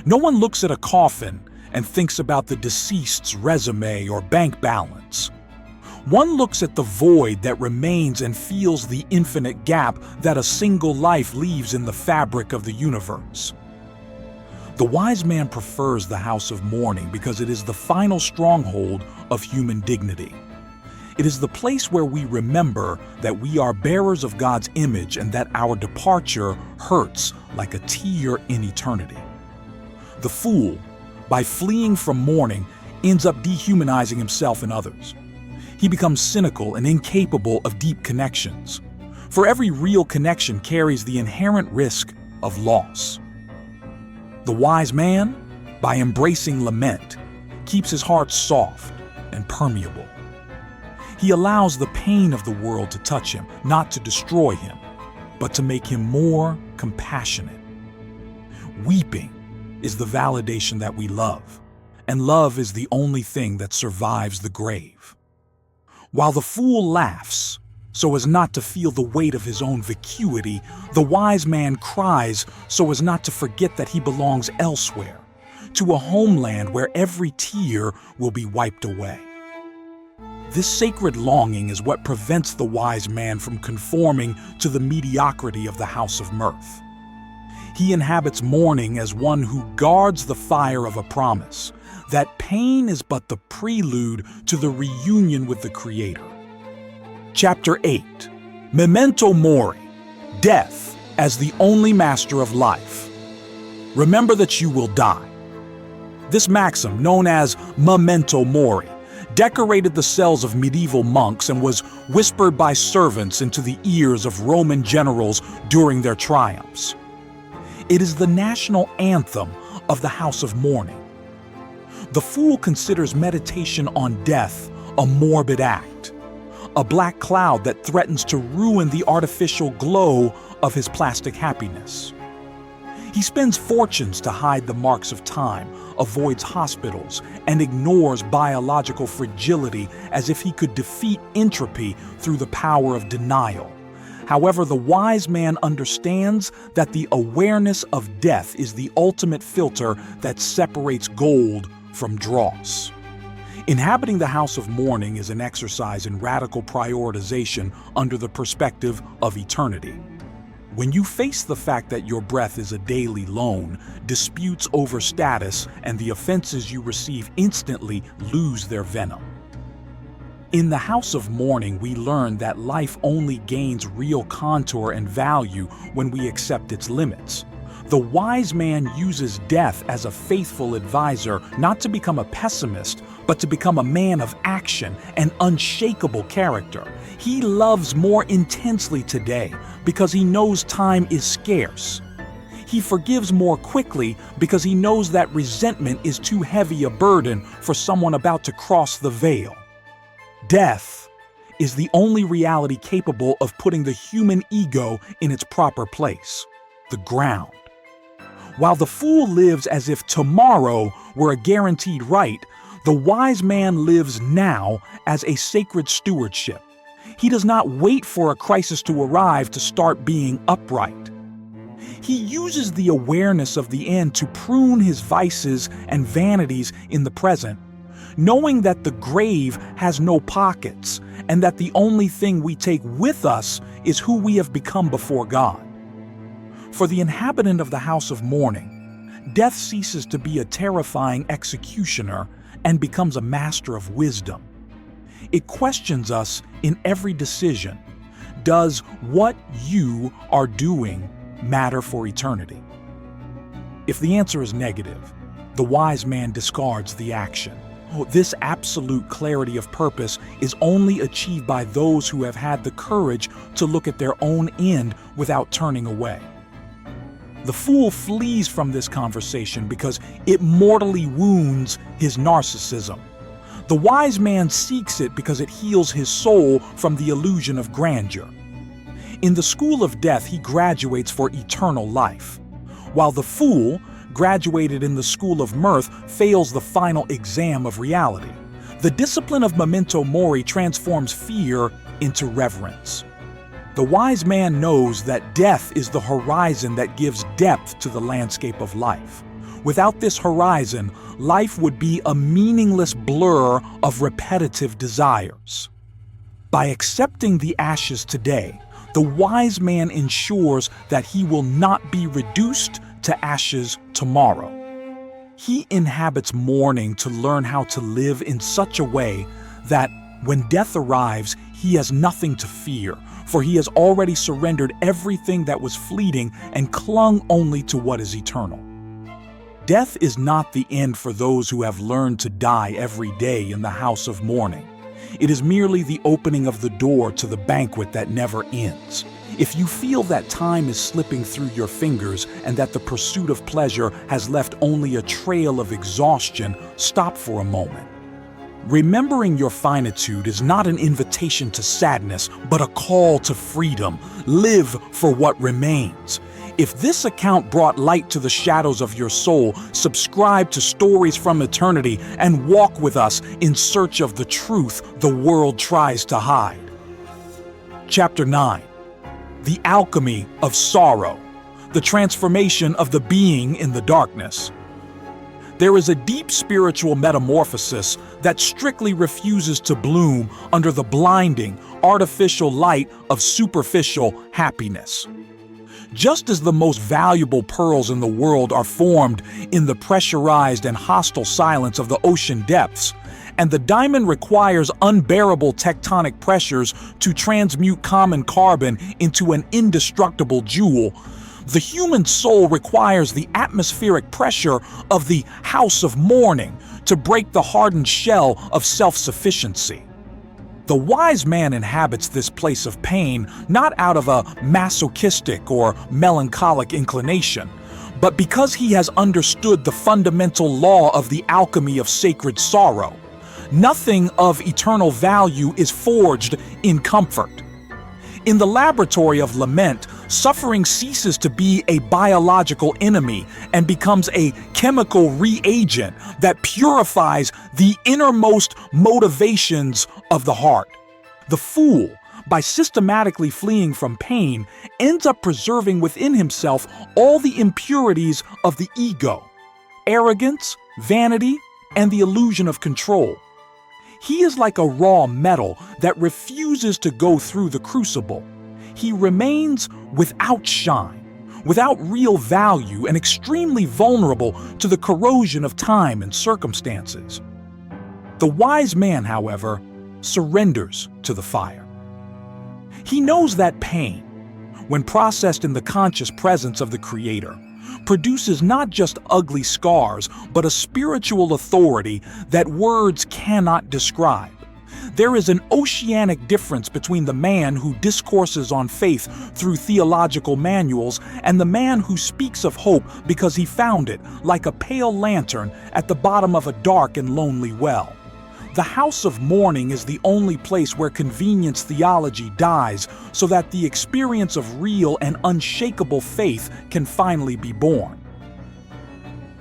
No one looks at a coffin and thinks about the deceased's resume or bank balance. One looks at the void that remains and feels the infinite gap that a single life leaves in the fabric of the universe. The wise man prefers the house of mourning because it is the final stronghold of human dignity. It is the place where we remember that we are bearers of God's image and that our departure hurts like a tear in eternity. The fool, by fleeing from mourning, ends up dehumanizing himself and others. He becomes cynical and incapable of deep connections. For every real connection carries the inherent risk of loss. The wise man, by embracing lament, keeps his heart soft and permeable. He allows the pain of the world to touch him, not to destroy him, but to make him more compassionate. Weeping is the validation that we love, and love is the only thing that survives the grave. While the fool laughs, so as not to feel the weight of his own vacuity, the wise man cries so as not to forget that he belongs elsewhere, to a homeland where every tear will be wiped away. This sacred longing is what prevents the wise man from conforming to the mediocrity of the house of Mirth. He inhabits mourning as one who guards the fire of a promise, that pain is but the prelude to the reunion with the Creator. Chapter 8. Memento Mori, Death as the only master of life. Remember that you will die. This maxim, known as Memento Mori, decorated the cells of medieval monks and was whispered by servants into the ears of Roman generals during their triumphs. It is the national anthem of the house of mourning. The fool considers meditation on death a morbid act, a black cloud that threatens to ruin the artificial glow of his plastic happiness. He spends fortunes to hide the marks of time, avoids hospitals, and ignores biological fragility as if he could defeat entropy through the power of denial. However, the wise man understands that the awareness of death is the ultimate filter that separates gold from dross. Inhabiting the house of mourning is an exercise in radical prioritization under the perspective of eternity. When you face the fact that your breath is a daily loan, disputes over status and the offenses you receive instantly lose their venom. In the house of mourning, we learn that life only gains real contour and value when we accept its limits. The wise man uses death as a faithful advisor, not to become a pessimist, but to become a man of action and unshakable character. He loves more intensely today because he knows time is scarce. He forgives more quickly because he knows that resentment is too heavy a burden for someone about to cross the veil. Death is the only reality capable of putting the human ego in its proper place, the ground. While the fool lives as if tomorrow were a guaranteed right, the wise man lives now as a sacred stewardship. He does not wait for a crisis to arrive to start being upright. He uses the awareness of the end to prune his vices and vanities in the present, knowing that the grave has no pockets and that the only thing we take with us is who we have become before God. For the inhabitant of the house of mourning, death ceases to be a terrifying executioner and becomes a master of wisdom. It questions us in every decision. Does what you are doing matter for eternity? If the answer is negative, the wise man discards the action. This absolute clarity of purpose is only achieved by those who have had the courage to look at their own end without turning away. The fool flees from this conversation because it mortally wounds his narcissism. The wise man seeks it because it heals his soul from the illusion of grandeur. In the school of death, he graduates for eternal life, while the fool, graduated in the school of mirth, fails the final exam of reality. The discipline of memento mori transforms fear into reverence. The wise man knows that death is the horizon that gives depth to the landscape of life. Without this horizon, life would be a meaningless blur of repetitive desires. By accepting the ashes today, the wise man ensures that he will not be reduced to ashes tomorrow. He inhabits mourning to learn how to live in such a way that when death arrives, he has nothing to fear, for he has already surrendered everything that was fleeting and clung only to what is eternal. Death is not the end for those who have learned to die every day in the house of mourning. It is merely the opening of the door to the banquet that never ends. If you feel that time is slipping through your fingers and that the pursuit of pleasure has left only a trail of exhaustion, stop for a moment. Remembering your finitude is not an invitation to sadness, but a call to freedom. Live for what remains. If this account brought light to the shadows of your soul, subscribe to Stories from Eternity and walk with us in search of the truth the world tries to hide. Chapter 9. The Alchemy of Sorrow. The transformation of the being in the darkness. There is a deep spiritual metamorphosis that strictly refuses to bloom under the blinding, artificial light of superficial happiness. Just as the most valuable pearls in the world are formed in the pressurized and hostile silence of the ocean depths, and the diamond requires unbearable tectonic pressures to transmute common carbon into an indestructible jewel, the human soul requires the atmospheric pressure of the house of mourning to break the hardened shell of self-sufficiency. The wise man inhabits this place of pain not out of a masochistic or melancholic inclination, but because he has understood the fundamental law of the alchemy of sacred sorrow. Nothing of eternal value is forged in comfort. In the laboratory of lament, suffering ceases to be a biological enemy and becomes a chemical reagent that purifies the innermost motivations of the heart. The fool, by systematically fleeing from pain, ends up preserving within himself all the impurities of the ego, arrogance, vanity, and the illusion of control. He is like a raw metal that refuses to go through the crucible. He remains without shine, without real value, and extremely vulnerable to the corrosion of time and circumstances. The wise man, however, surrenders to the fire. He knows that pain, when processed in the conscious presence of the Creator, produces not just ugly scars, but a spiritual authority that words cannot describe. There is an oceanic difference between the man who discourses on faith through theological manuals and the man who speaks of hope because he found it, like a pale lantern, at the bottom of a dark and lonely well. The house of mourning is the only place where convenience theology dies, so that the experience of real and unshakable faith can finally be born.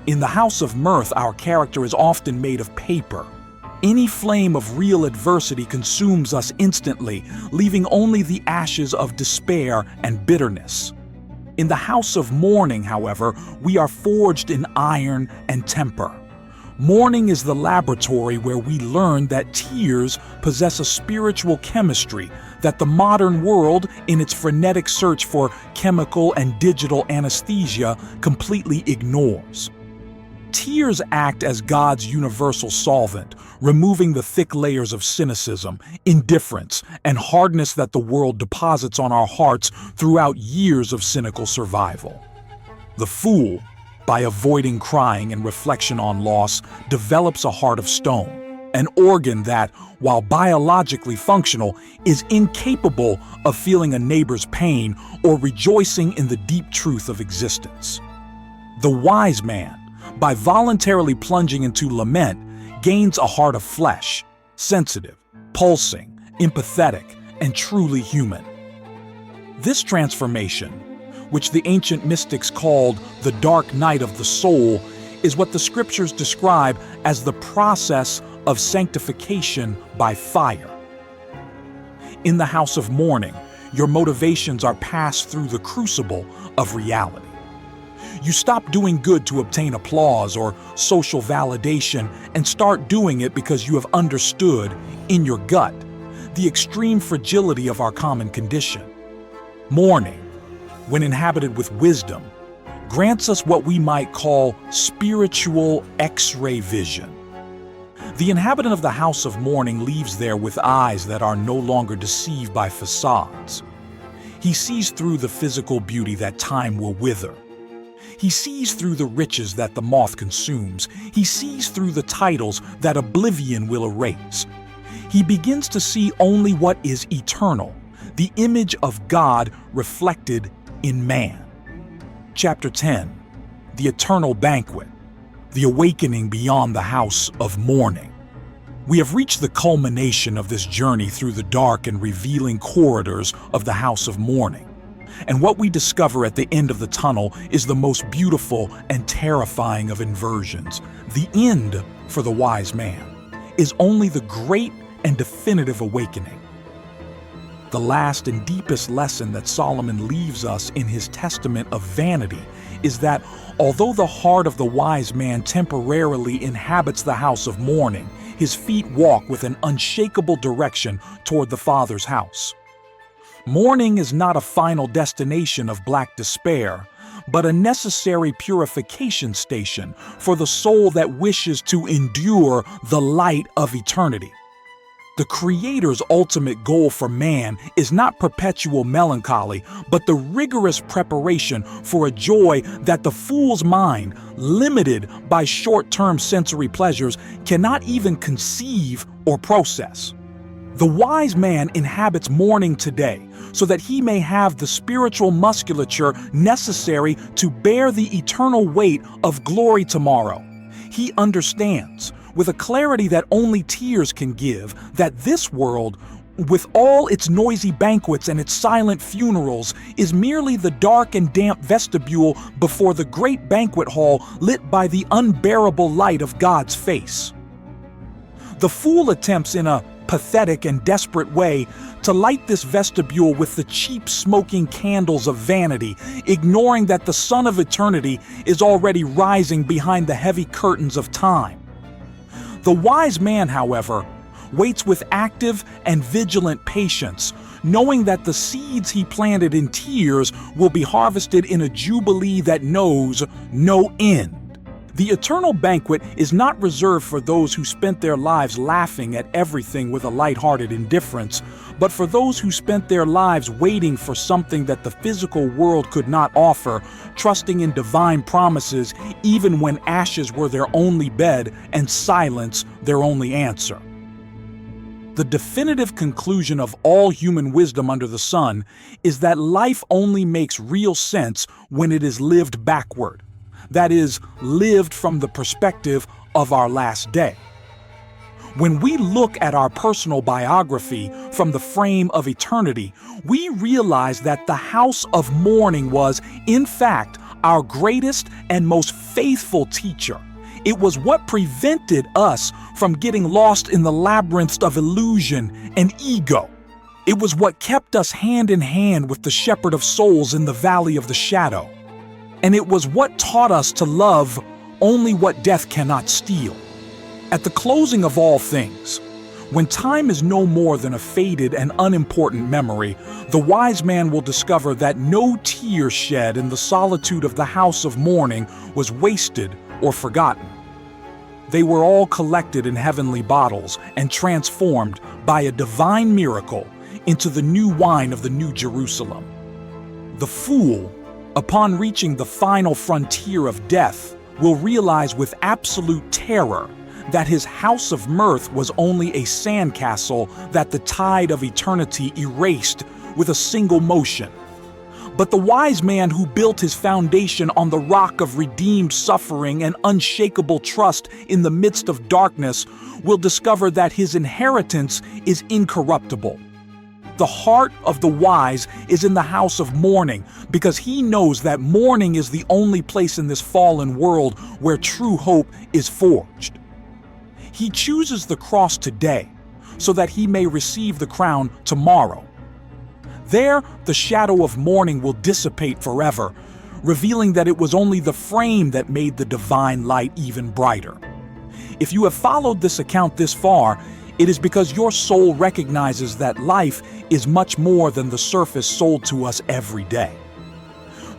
In the house of mirth, our character is often made of paper. Any flame of real adversity consumes us instantly, leaving only the ashes of despair and bitterness. In the house of mourning, however, we are forged in iron and temper. Mourning is the laboratory where we learn that tears possess a spiritual chemistry that the modern world, in its frenetic search for chemical and digital anesthesia, completely ignores. Tears act as God's universal solvent, removing the thick layers of cynicism, indifference, and hardness that the world deposits on our hearts throughout years of cynical survival. The fool, by avoiding crying and reflection on loss, develops a heart of stone, an organ that, while biologically functional, is incapable of feeling a neighbor's pain or rejoicing in the deep truth of existence. The wise man, by voluntarily plunging into lament, gains a heart of flesh, sensitive, pulsing, empathetic, and truly human. This transformation, which the ancient mystics called the dark night of the soul, is what the scriptures describe as the process of sanctification by fire. In the house of mourning, your motivations are passed through the crucible of reality. You stop doing good to obtain applause or social validation and start doing it because you have understood, in your gut, the extreme fragility of our common condition. Mourning, when inhabited with wisdom, grants us what we might call spiritual X-ray vision. The inhabitant of the house of mourning leaves there with eyes that are no longer deceived by facades. He sees through the physical beauty that time will wither. He sees through the riches that the moth consumes. He sees through the titles that oblivion will erase. He begins to see only what is eternal, the image of God reflected in man. Chapter 10, The Eternal Banquet, the awakening beyond the house of mourning. We have reached the culmination of this journey through the dark and revealing corridors of the house of mourning. And what we discover at the end of the tunnel is the most beautiful and terrifying of inversions. The end, for the wise man, is only the great and definitive awakening. The last and deepest lesson that Solomon leaves us in his testament of vanity is that although the heart of the wise man temporarily inhabits the house of mourning, his feet walk with an unshakable direction toward the Father's house. Mourning is not a final destination of black despair, but a necessary purification station for the soul that wishes to endure the light of eternity. The Creator's ultimate goal for man is not perpetual melancholy, but the rigorous preparation for a joy that the fool's mind, limited by short-term sensory pleasures, cannot even conceive or process. The wise man inhabits mourning today so that he may have the spiritual musculature necessary to bear the eternal weight of glory tomorrow. He understands, with a clarity that only tears can give, that this world, with all its noisy banquets and its silent funerals, is merely the dark and damp vestibule before the great banquet hall lit by the unbearable light of God's face. The fool attempts in a pathetic and desperate way to light this vestibule with the cheap smoking candles of vanity, ignoring that the sun of eternity is already rising behind the heavy curtains of time. The wise man, however, waits with active and vigilant patience, knowing that the seeds he planted in tears will be harvested in a jubilee that knows no end. The eternal banquet is not reserved for those who spent their lives laughing at everything with a lighthearted indifference, but for those who spent their lives waiting for something that the physical world could not offer, trusting in divine promises even when ashes were their only bed and silence their only answer. The definitive conclusion of all human wisdom under the sun is that life only makes real sense when it is lived backward. That is, lived from the perspective of our last day. When we look at our personal biography from the frame of eternity, we realize that the house of mourning was, in fact, our greatest and most faithful teacher. It was what prevented us from getting lost in the labyrinths of illusion and ego. It was what kept us hand in hand with the shepherd of souls in the valley of the shadow. And it was what taught us to love only what death cannot steal. At the closing of all things, when time is no more than a faded and unimportant memory, the wise man will discover that no tear shed in the solitude of the house of mourning was wasted or forgotten. They were all collected in heavenly bottles and transformed by a divine miracle into the new wine of the New Jerusalem. The fool, upon reaching the final frontier of death, will realize with absolute terror that his house of mirth was only a sandcastle that the tide of eternity erased with a single motion. But the wise man who built his foundation on the rock of redeemed suffering and unshakable trust in the midst of darkness will discover that his inheritance is incorruptible. The heart of the wise is in the house of mourning because he knows that mourning is the only place in this fallen world where true hope is forged. He chooses the cross today so that he may receive the crown tomorrow. There, the shadow of mourning will dissipate forever, revealing that it was only the frame that made the divine light even brighter. If you have followed this account this far, it is because your soul recognizes that life is much more than the surface sold to us every day.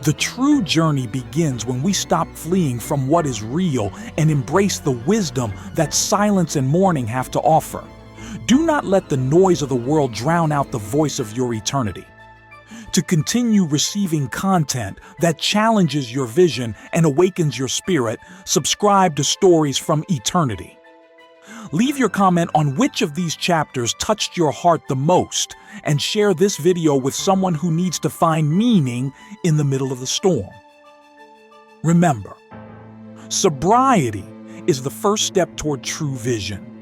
The true journey begins when we stop fleeing from what is real and embrace the wisdom that silence and mourning have to offer. Do not let the noise of the world drown out the voice of your eternity. To continue receiving content that challenges your vision and awakens your spirit, subscribe to Stories from Eternity. Leave your comment on which of these chapters touched your heart the most, and share this video with someone who needs to find meaning in the middle of the storm. Remember, sobriety is the first step toward true vision.